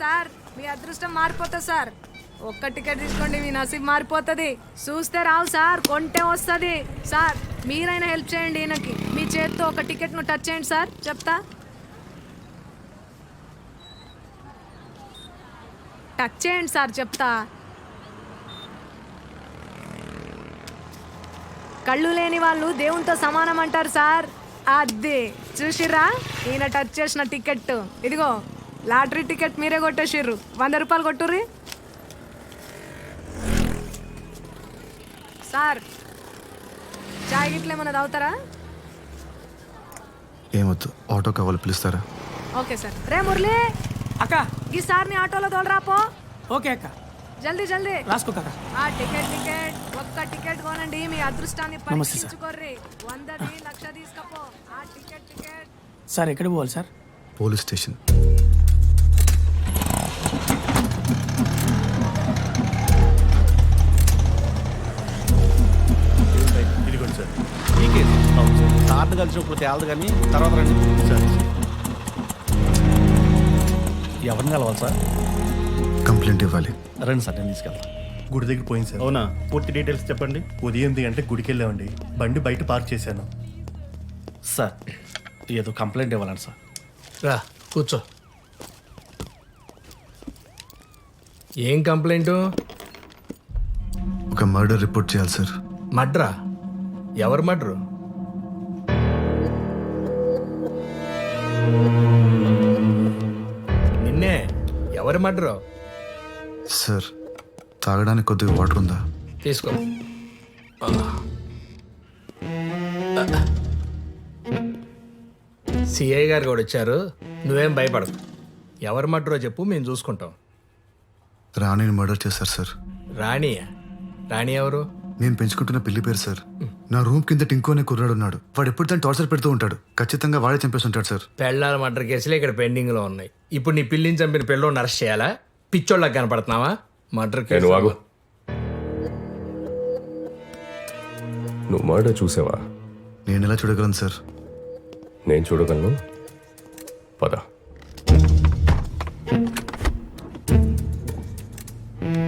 Sir మీ అదృష్టం మారిపోతుంది sir. ఒక్క టికెట్ తీసుకోండి, మీ నసీబ్ మారిపోతుంది. చూస్తే రావు సార్, కొంటే వస్తుంది. సార్ మీరైనా హెల్ప్ చేయండి ఈయనకి. మీ చేత్తో ఒక టికెట్ను టచ్ చేయండి సార్, చెప్తా. టచ్ చేయండి సార్, చెప్తా. కళ్ళు లేని వాళ్ళు దేవునితో సమానం అంటారు సార్. అది చూసిర్రా, ఈయన టచ్ చేసిన టికెట్. ఇదిగో లాటరీ టికెట్ మీరే కొట్టేసిర్రు. 100 రూపాయలు కొట్టుర్రి సార్. చాయ్ గిట్ల ఏమన్నా తాగుతారా? ఏమొద్దు, ఆటో కావాలి, పిలుస్తారా? Okay sir. రే మురళి అక్క, ఈ సార్ని ఆటోలో తోలరాపో. ఓకే అక్క, జల్దీ జల్దీ రాసుకో అక్క. ఆ టికెట్ ఒక్క టికెట్ కొనండి, మీ అదృష్టాన్ని నమస్తే సార్. పరీక్షించుకోర్రి. 100ది 1,00,000 తీసుకపో. ఆ టికెట్ సార్ ఎక్కడికి పోవాలి సార్? Police station. ఇదిగోండి సార్. ఈ కేసు అవును సార్. సార్ని కలిసినప్పుడు తేలదు కానీ తర్వాత రండి సార్. ఎవరిని కలవాలి సార్? కంప్లైంట్ ఇవ్వాలి. రండి సార్, నేను తీసుకెళ్తాను. గుడి దగ్గర పోయింది సార్. అవునా? పూర్తి డీటెయిల్స్ చెప్పండి. ఉదయం 8 గంటలకు గుడికి వెళ్ళామండి. బండి బయట పార్క్ చేశాను. సార్ ఏదో కంప్లైంట్ ఇవ్వాలండి సార్. రా కూర్చో. ఏం కంప్లైంట్? ఒక మర్డర్ రిపోర్ట్ చేయాలి సార్. మడ్రా? ఎవరు మడ్రు? నిన్నే. ఎవరు మడ్రు? సార్ తాగడానికి కొద్దిగా వాటర్ ఉందా? తీసుకో. సిఐ గారు కూడా వచ్చారు, నువ్వేం భయపడకు. ఎవరు మడ్రో చెప్పు, మేము చూసుకుంటాం. రాణిని మర్డర్ చేశారు సార్. రాణియా? రాణి ఎవరు? నేను పెంచుకుంటున్న పిల్లి పేరు సార్. నా రూమ్ కింద టింకో అనే కుర్రాడు ఉన్నాడు. వాడు ఎప్పుడు తను టార్చర్ పెడుతూ ఉంటాడు. ఖచ్చితంగా వాడే చంపేస్తుంటాడు సార్. పెళ్ళాల మర్డర్ కేసులే ఇక్కడ పెండింగ్ లో ఉన్నాయి. ఇప్పుడు నీ పిల్లిని చంపిన పిల్లోని అరెస్ట్ చేయాలా? పిచ్చోళ్ళకి కనపడుతున్నావా? Murder case. నువ్వు మర్డర్ చూసావా? నేను ఎలా చూడగలను సార్? నేను చూడగలను. పద.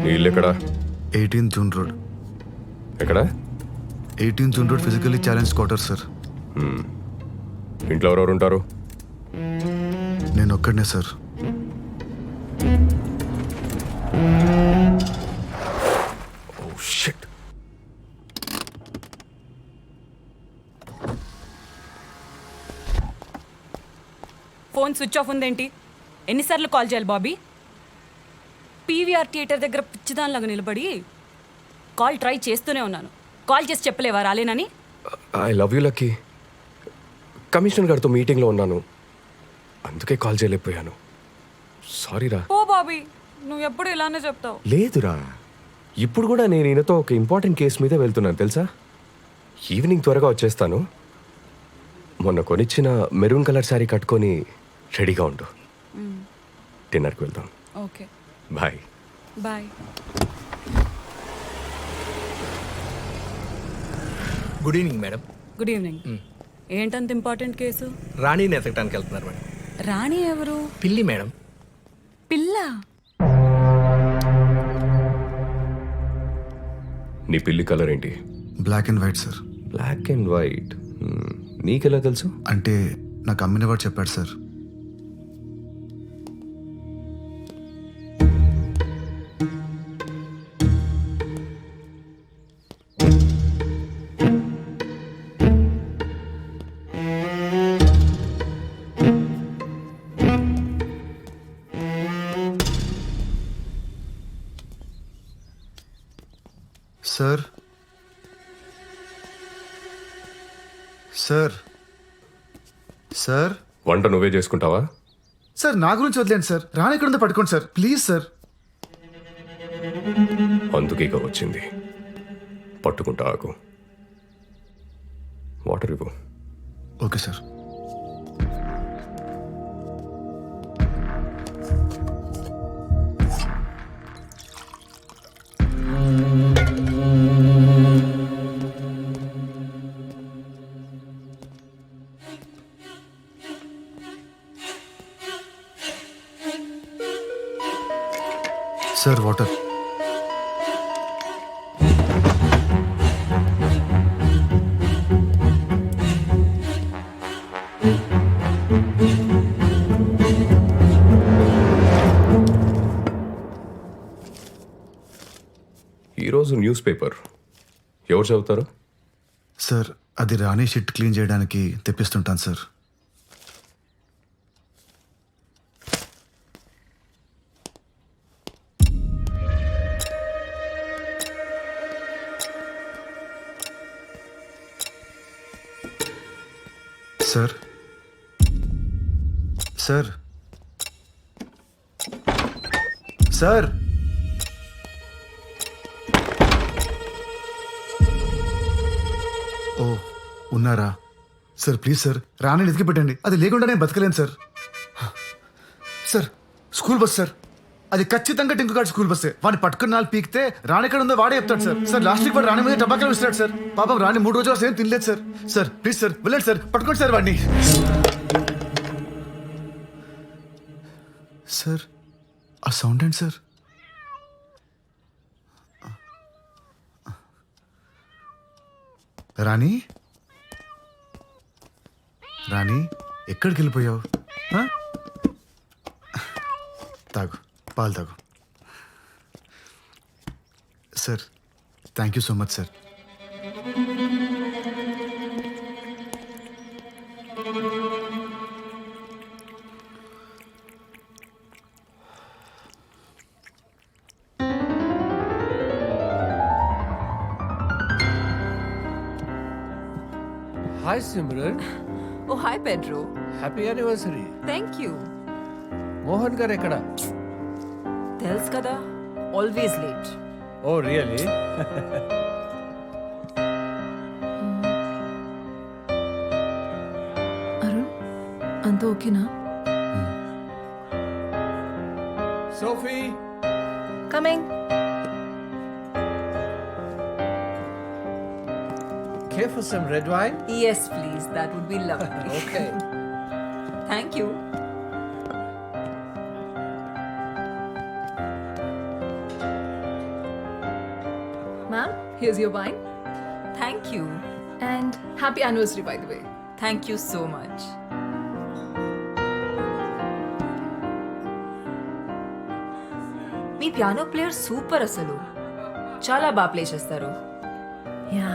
నీ ఇల్లు ఎక్కడా? 18 జూన్ రోడ్. ఎక్కడా? 18 June road physically challenge quarter sir. ఇంట్లో ఎవరెవరు ఉంటారు? నేను ఒక్కడనే sir. Oh shit. Phone switch off ఉందేంటి? ఎన్నిసార్లు కాల్ చేయాలి బాబీ? పీవీఆర్ థియేటర్ దగ్గర పిచ్చిదానిలాగా నిలబడి కాల్ ట్రై చేస్తూనే ఉన్నాను. కాల్ చేసి చెప్పలేవా రాలేనని? I love you Lucky. Commissioner గారితో మీటింగ్లో ఉన్నాను, అందుకే కాల్ చేయలేకపోయాను. సారీరా. ఓ బాబీ, నువ్వు ఎప్పుడు ఇలానే చెప్తావు. లేదురా, ఇప్పుడు కూడా నేను ఈయనతో ఒక ఇంపార్టెంట్ కేసు మీద వెళ్తున్నాను తెలుసా. ఈవినింగ్ త్వరగా వచ్చేస్తాను. మొన్న కొనిచ్చిన మెరూన్ కలర్ శారీ కట్టుకొని రెడీగా ఉండు. డిన్నర్కి వెళ్దాం. Okay bye. Bye. Good evening madam. Good evening. ఏంటంత ఇంపార్టెంట్ కేసు? రాణిని ఎతకడానికి వెళ్తున్నారు మేడం. రాణి ఎవరు? పిల్లి మేడం. పిల్ల? నీ పిల్లి కలర్ ఏంటి? Black and white sir. Black and white. నీకెలా తెలుసు? అంటే నాకు అమ్మినవాడు చెప్పాడు సార్. సార్ సార్ సార్ వంట నువ్వే చేసుకుంటావా? సార్ నా గురించి వదిలేండి సార్. రాని ఎక్కడుందో పట్టుకోండి సార్, ప్లీజ్ సార్. అందుకే ఇక వచ్చింది. పట్టుకుంటా ఆకు. వాటర్ ఇవ్వు. Okay sir. Sir water. ఈరోజు న్యూస్ పేపర్ ఎవరు చదువుతారు? సార్ అది రాణి షిట్ క్లీన్ చేయడానికి తెప్పిస్తుంటాను సార్. సార్ సార్ సార్ ఓ ఉన్నారా సార్? ప్లీజ్ సార్ రాణిని ఎతికి పెట్టండి. అది లేకుండా నేను బతకలేను sir. Sir school bus sir, అది ఖచ్చితంగా టింకు గారి స్కూల్ బస్సే. వాడిని పట్టుకున్న నాలుగు పీకితే రాణి ఎక్కడ ఉందో వాడే చెప్తాడు సార్. సార్ లాస్ట్ వీక్ వాడు రాణి మీద టబాకాలు ఇస్తాడు సార్. పాపం రాణి 3 రోజులు అసలు ఏం తినలేదు సార్. సార్ ప్లీజ్ సార్ వెళ్ళండి సార్, పట్టుకోండి సార్ వాడిని. సార్ ఆ సౌండ్ ఏంటి సార్? రాణి రాణి ఎక్కడికి వెళ్ళిపోయావు? ఆ? తాగు, పాలు తాగు. Sir thank you so much sir. Hi Simran, oh hi Pedro. happy anniversary. Thank you. Mohan గారు ఎక్కడ? తెలుసు కదా, always late. Oh really? Arun అంత ఓకేనా? Sophie, coming. care for some red wine? Yes please, that would be lovely. Okay. Thank you. Ma'am here's your wine thank you. And happy anniversary by the way. Thank you so much. మీ piano player super, అసలు చాలా బాగా play చేస్తారు. Yeah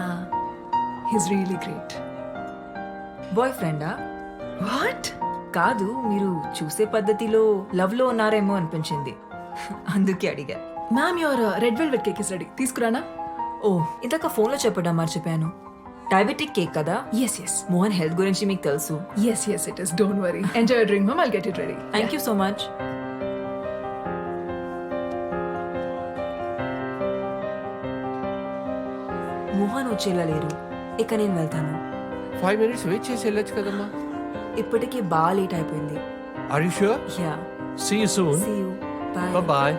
he's really great. Boy ఫ్రెండా? What? కాదు, మీరు చూసే పద్ధతిలో లవ్ లో ఉన్నారేమో అనిపించింది, అందుకే అడిగా. Ma'am your red velvet cake is ready. తీసుకురానా? ఓ, ఇందాక ఫోన్ లో చెప్పడం మర్చిపోయాను. డయాబెటిక్ కేక్ కదా? ఎస్ ఎస్ మోహన్ హెల్త్ గురించి మీకు తెలుసు. Yes yes it is. Don't worry. Enjoy your drink ma'am. I'll get it ready. Thank you so much. Mohan వచ్చేలా లేరు, ఇక నేను వెళ్తాను. 5 minutes wait చేసి వెళ్ళొచ్చు కదమ్మా. ఇప్పటికీ బాగా లేట్ అయిపోయింది. Are you sure? Yeah, See you soon. See you, bye. Bye bye.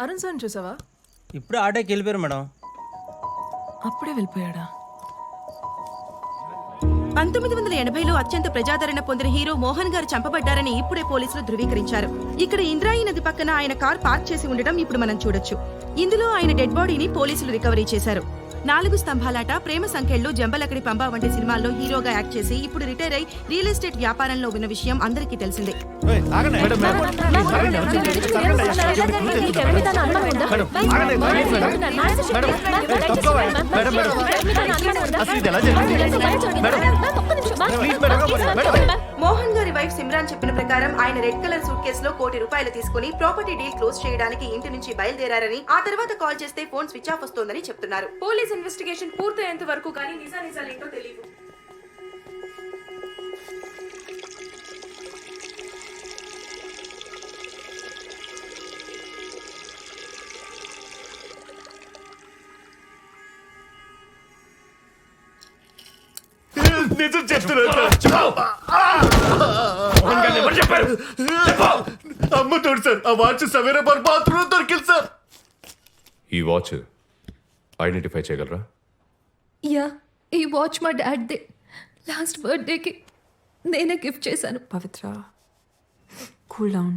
Arun sir చూసావా? ఇప్పుడు ఆటోకి వెళ్ళిపోయారు మేడం. అప్పుడే వెళ్ళిపోయాడా? 1980లో అత్యంత ప్రజాదరణ పొందిన హీరో మోహన్ గారు చంపబడ్డారని ఇప్పుడే పోలీసులు ధృవీకరించారు. ఇక్కడ ఇంద్రాయి నది పక్కన ఆయన కార్ పార్క్ చేసి ఉండడం ఇప్పుడు మనం చూడొచ్చు. ఇందులో ఆయన డెడ్ బాడీని పోలీసులు రికవరీ చేశారు. 4 స్తంభాలాట, ప్రేమ సంఖ్యలు, జంబలకడి పంబ వంటి సినిమాల్లో హీరోగా యాక్ట్ చేసి ఇప్పుడు రిటైర్ అయి రియల్ ఎస్టేట్ వ్యాపారంలో ఉన్న విషయం అందరికీ తెలిసిందే. మోహన్ గారి వైఫ్ సిమ్రాన్ చెప్పిన ప్రకారం ఆయన రెడ్ కలర్ సూట్ కేసులో ₹1 కోటి తీసుకుని ప్రాపర్టీ డీల్ క్లోజ్ చేయడానికి ఇంటి నుంచి బయలుదేరారని, ఆ తర్వాత కాల్ చేస్తే ఫోన్ స్విచ్ ఆఫ్ వస్తోందని చెప్తున్నారు. పోలీస్ ఇన్వెస్టిగేషన్ పూర్తయ్యేంత వరకు కానీ నిజానిజాలేంటో తెలియదు. నిజం చెప్తున్నా అమ్మ తోడు సార్. ఆ వాచ్ సవేరా బాత్రూమ్ దొరికింది సార్. ఈ వాచ్ ఐడెంటిఫై చేయగలరా? యా, ఈ వాచ్ మా డాడ్దే. లాస్ట్ బర్త్డేకి నేనే గిఫ్ట్ చేశాను. పవిత్ర కూల్ డౌన్.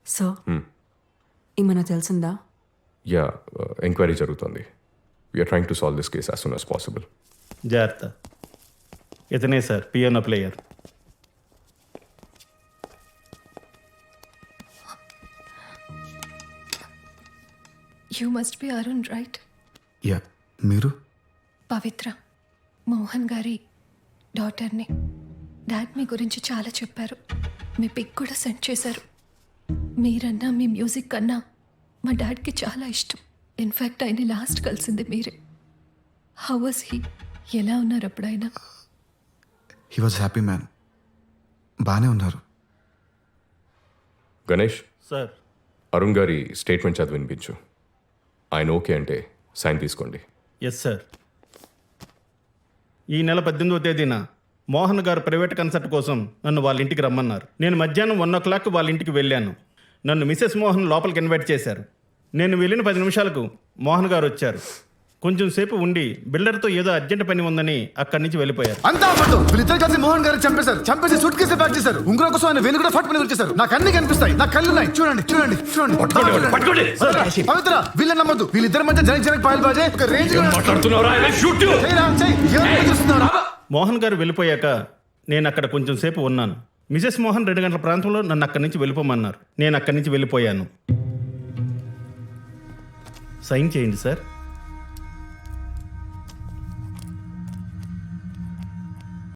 సో ఏమైనా తెలిసిందా? యా, ఎంక్వైరీ జరుగుతుంది. We are trying to solve this case as soon as possible. జాగ్రత్త. ఇతనే sir piano player. You must be Arun, right? Yeah, మీరు? పవిత్ర, మోహన్ గారి డాటర్ని. డాడ్ మీ గురించి చాలా చెప్పారు. మీ పిక్ కూడా సెండ్ చేశారు. మీరన్నా మీ మ్యూజిక్ కన్నా మా డాడ్కి చాలా ఇష్టం. ఇన్ఫ్యాక్ట్ ఆయన లాస్ట్ కలిసింది మీరే. How was he? ఎలా ఉన్నారు అప్పుడైనా? He was happy man. బాగానే ఉన్నారు. గణేష్, సార్ అరుణ్ గారి స్టేట్మెంట్ చదివి వినిపించు. ఆయన ఓకే అంటే సైన్ తీసుకోండి. Yes sir. ఈ నెల 18వ తేదీన మోహన్ గారు ప్రైవేట్ కన్సర్ట్ కోసం నన్ను వాళ్ళ ఇంటికి రమ్మన్నారు. నేను మధ్యాహ్నం 1 వాళ్ళ ఇంటికి వెళ్ళాను. నన్ను మిసెస్ మోహన్ లోపలికి ఇన్వైట్ చేశారు. నేను వెళ్ళిన 10 నిమిషాలకు మోహన్ గారు వచ్చారు. కొంచెం సేపు ఉండి బిల్డర్తో ఏదో అర్జెంట్ పని ఉందని అక్కడి నుంచి వెళ్ళిపోయారు. అంతా అబద్ధం. వీళ్ళిద్దరు కలిసి మోహన్ గారు చంపేశారు. చంపేసి సూట్ కేసు ప్యాక్ చేశారు. ఉంగరం కోసం ఆయన వేలు కూడా ఫట్ పని వచ్చేసారు. నాకు అన్ని కనిపిస్తాయి. నాకు కళ్ళు ఉన్నాయి. చూడండి చూడండి చూడండి. పవిత్ర, వీళ్ళని నమ్మద్దు. వీళ్ళిద్దరి మధ్య జనక్ పాయల్ బాజే ఒక రేంజ్ చూస్తున్నారు. మోహన్ గారు వెళ్ళిపోయాక నేను అక్కడ కొంచెం సేపు ఉన్నాను. మిసెస్ మోహన్ 2 గంటల ప్రాంతంలో నన్ను అక్కడి నుంచి వెళ్ళిపోమన్నారు. నేను అక్కడి నుంచి వెళ్ళిపోయాను. సైన్ చేయండి సార్.